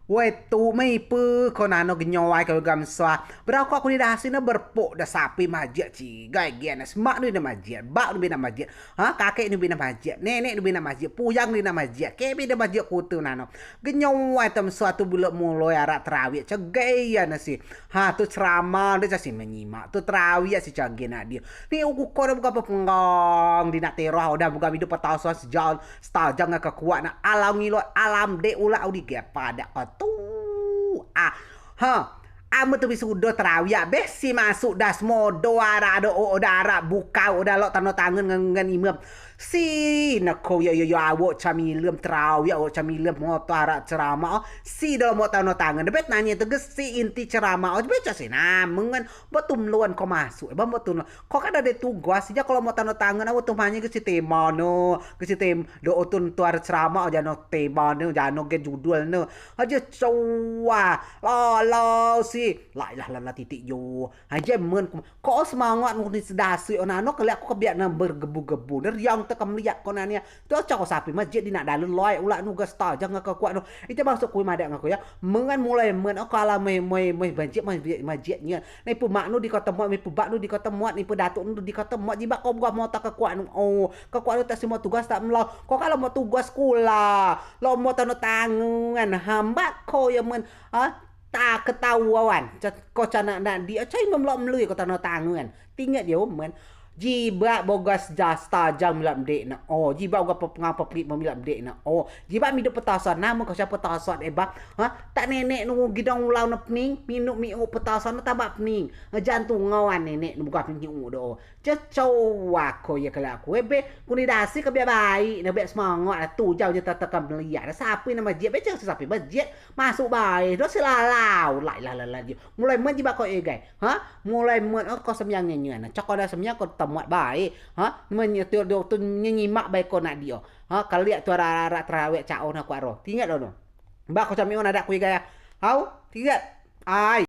Weh tu mai pe konano genyoi kau gamswa. Berau aku ni dah sini berpok dah sapi majik cigai gian. Semak ni dah majik, bak ni bina majik. Ha kakek ni bina majik, nenek ni bina majik, puyang ni bina majik. Kebi dah majik kutu nano. Genyoi tem suatu bulan mulai arak terawih cegai ya nasi. Ha tu ceramah dia kasi menyimak. Tu terawih si cegai nak dia. Ni aku kau dah buka pengang di nak terah dah buka hidup petasan sejauh setajang ke kuat nak alam ngilot alam de ulah di pada tu ah ha amo tu sudah terawih besi masuk dah semua doa ada darah buka udah lo tanda tangan dengan imam si nak kau ya awak camilem terawih awak camilem moto arak ceramah si dalam mau tanda tangan debet nanya tu si inti ceramah bet casi namungan betul luan kau masuk betul kau kan ada tugas saja kalau mau tanda tangan awak tu hanya ke si tema no ke si tem do otun tu arak ceramah jano tema no jano ke judul no aja cowa lo si la ilaha titik yo aja men kau semangat mungkin sedasi onano kali aku kebiak na bergebu-gebu der yang tekam lihat konania tu cakap sapi masjid di nak dalun loy ulah nu gasta jangan ke kuat no itu masuk kui madak ngaku ya mengan mulai men kala mai masjidnya ni pu mak nu di kota muat ni pu bak nu di kota muat ni pu datuk nu di kota muat jiba kau buat mau tak ke kuat nu ke kuat nu tak semua tugas tak melau kau kalau mau tugas kula lo mau tanda tangan hamba kau yang men tak ketahuan kau cana nak dia cai memlok melui kau tanda tangan tinggal dia men jiba bogas jasta jam milam dek na jiba uga ngapa prit milam dek na jiba mi do petasan nama kau siapa petasan tak nenek nu gidang ulau na pening minuk mi petasan na tabak pening jantung ngawan nenek nu buka pening do cecowa ko ya kala aku be kuni dasi ke baik na be semangat tu jauh je tetekam melihat sapi na masjid be sapi masjid masuk baik do silalau la mulai men jiba ko gai mulai men kau semyang nyenyan cak ada semyang kau muat baik menyetir do tu nyimak baik kau nak dia kalau lihat tu ara terawih caon aku aro tinggal dono mbak kau cami ada aku gaya hau tinggal ai